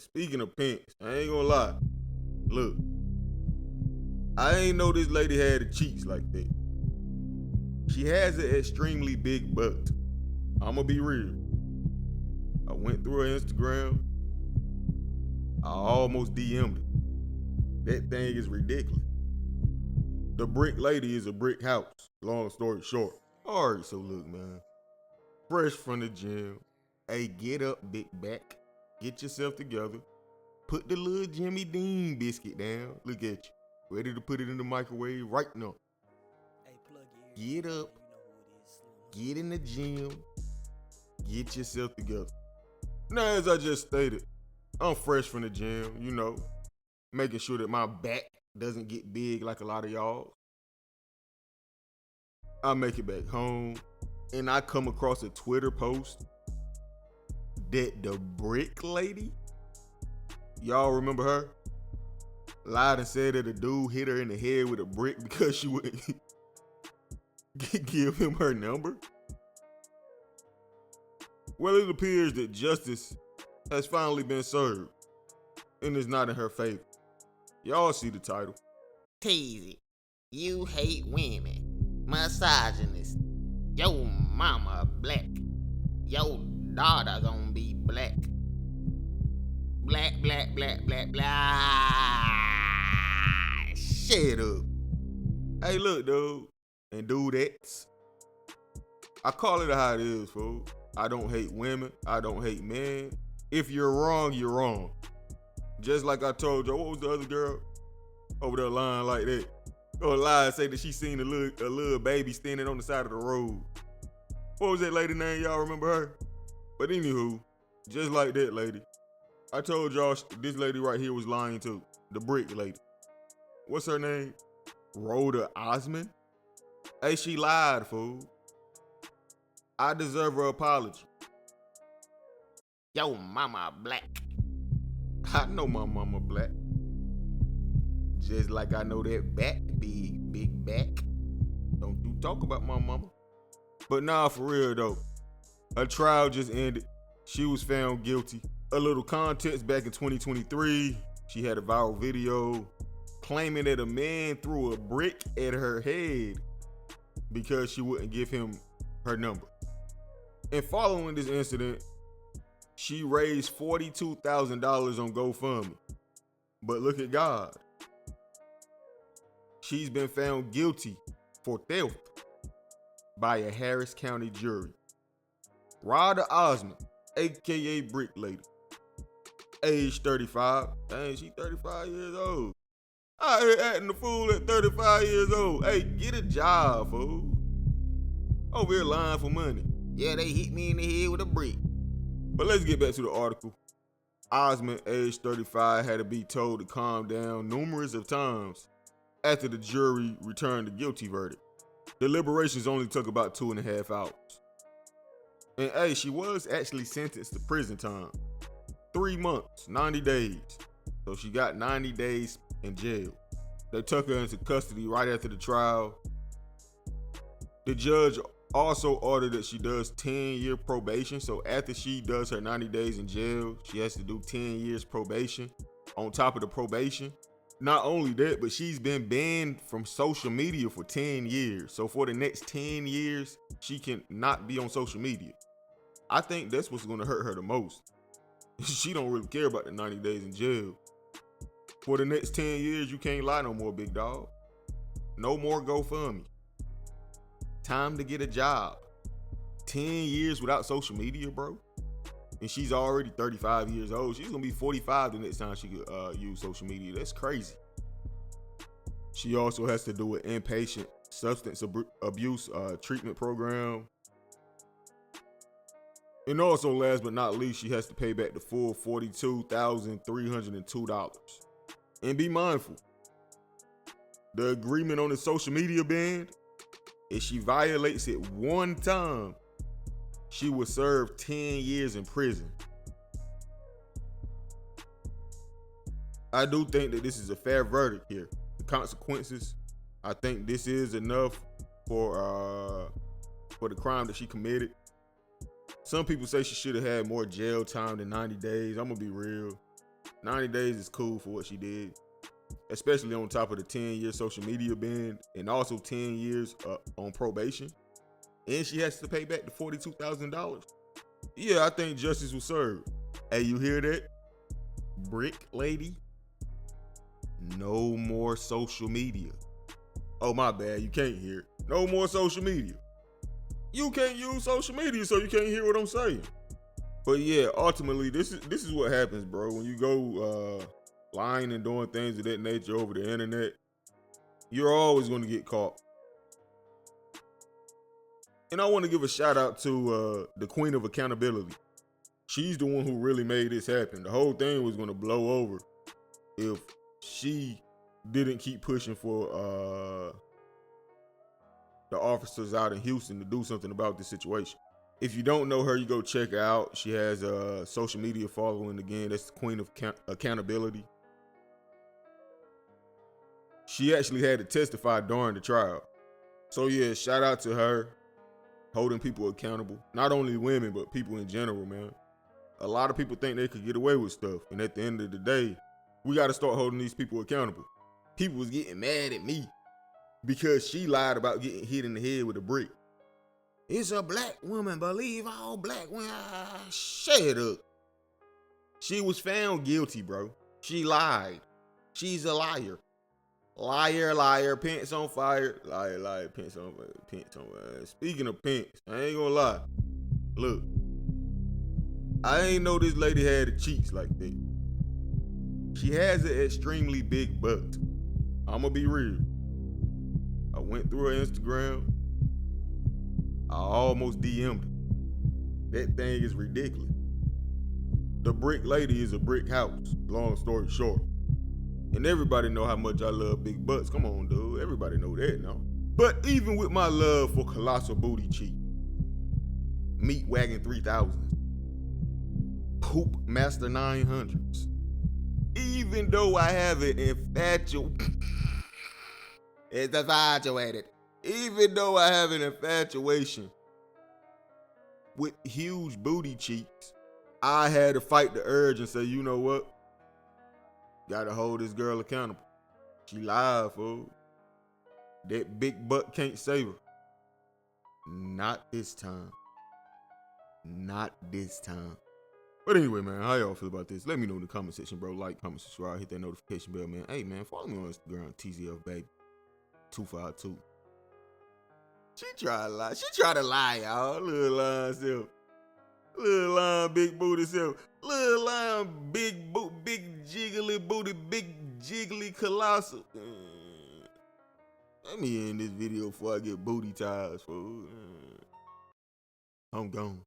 speaking of pinks, I ain't gonna lie. Look, I ain't know this lady had the cheeks like that. She has an extremely big butt. I'ma be real. I went through her Instagram. I almost DM'd her. That thing is ridiculous. The brick lady is a brick house. Long story short. Alright, so look, man. Fresh from the gym. Hey, get up, big back. Get yourself together. Put the little Jimmy Dean biscuit down. Look at you. Ready to put it in the microwave right now. Get up. Get in the gym. Get yourself together. Now, as I just stated, I'm fresh from the gym, you know, making sure that my back doesn't get big like a lot of y'all. I make it back home, and I come across a Twitter post that the brick lady, y'all remember her? Lied and said that a dude hit her in the head with a brick because she wouldn't give him her number. Well, it appears that justice has finally been served and is not in her favor. Y'all see the title. Teasy, you hate women, misogynist, your mama black, your daughter gonna be black. Black, black, black, black, black. Shut up. Hey, look, dude, and dudettes. I call it how it is, fool. I don't hate women. I don't hate men. If you're wrong, you're wrong. Just like I told you, what was the other girl over there lying like that? Or lie and say that she seen a little baby standing on the side of the road. What was that lady name? Y'all remember her? But anywho, just like that lady, I told y'all this lady right here was lying too. The brick lady. What's her name? Roda Osman? Hey, she lied, fool. I deserve her apology. Yo mama black. I know my mama black. Just like I know that back big back. Don't you talk about my mama. But nah, for real though. Her trial just ended. She was found guilty. A little context, back in 2023, she had a viral video claiming that a man threw a brick at her head because she wouldn't give him her number. And following this incident, she raised $42,000 on GoFundMe. But look at God. She's been found guilty for theft by a Harris County jury. Roda Osman, aka Brick Lady, age 35. Dang, she 35 years old. Out here acting the fool at 35 years old. Hey, get a job, fool. Over here lying for money. Yeah, they hit me in the head with a brick. But let's get back to the article. Osman, age 35, had to be told to calm down numerous of times after the jury returned a guilty verdict. Deliberations only took about 2.5 hours. And hey, she was actually sentenced to prison time. 3 months, 90 days. So she got 90 days in jail. They took her into custody right after the trial. The judge also ordered that she does 10-year probation. So after she does her 90 days in jail, she has to do 10 years probation on top of the probation. Not only that, but she's been banned from social media for 10 years. So for the next 10 years, she can not be on social media. I think that's what's gonna hurt her the most. She don't really care about the 90 days in jail. For the next 10 years, you can't lie no more, big dog. No more GoFundMe. Time to get a job. 10 years without social media, bro. And she's already 35 years old. She's gonna be 45 the next time she could use social media. That's crazy. She also has to do an inpatient substance abuse treatment program. And also, last but not least, she has to pay back the full $42,302. And be mindful, the agreement on the social media ban, if she violates it one time, she will serve 10 years in prison. I do think that this is a fair verdict here. The consequences, I think this is enough for the crime that she committed. Some people say she should have had more jail time than 90 days. I'm gonna be real. 90 days is cool for what she did, especially on top of the 10-year social media ban and also 10 years on probation. And she has to pay back the $42,000. Yeah, I think justice was served. Hey, you hear that? Brick lady? No more social media. Oh, my bad. You can't hear it. No more social media. You can't use social media, so you can't hear what I'm saying. But yeah, ultimately, this is what happens, bro. When you go lying and doing things of that nature over the internet, you're always going to get caught. And I want to give a shout out to the queen of accountability. She's the one who really made this happen. The whole thing was going to blow over if she didn't keep pushing for the officers out in Houston to do something about this situation. If you don't know her, you go check her out. She has a social media following. Again, that's the queen of accountability. She actually had to testify during the trial. So yeah, shout out to her, holding people accountable. Not only women, but people in general, man. A lot of people think they could get away with stuff. And at the end of the day, we got to start holding these people accountable. People was getting mad at me because she lied about getting hit in the head with a brick. It's a black woman, believe all black women. Shut up. She was found guilty, bro. She lied. She's a liar. Liar, liar, pants on fire. Liar, liar, pants on fire. Speaking of pants, I ain't gonna lie. Look, I ain't know this lady had the cheeks like that. She has an extremely big butt. I'ma be real. I went through her Instagram. I almost DM'd her. That thing is ridiculous. The brick lady is a brick house, long story short. And everybody know how much I love big butts. Come on, dude. Everybody know that now. But even with my love for colossal booty cheek, meat wagon 3000s, poop master 900s, even though I have an even though I have an infatuation with huge booty cheeks, I had to fight the urge and say, you know what? Gotta hold this girl accountable. She lied, fool. That big butt can't save her. Not this time. Not this time. But anyway, man, how y'all feel about this? Let me know in the comment section, bro. Like, comment, subscribe, hit that notification bell, man. Hey, man, follow me on Instagram, TZF Baby 252. She tried to lie. She tried to lie, y'all. Little line self. Little line, big booty self. Little line, big jiggly booty, big jiggly colossal. Let me end this video before I get booty ties, fool. I'm gone.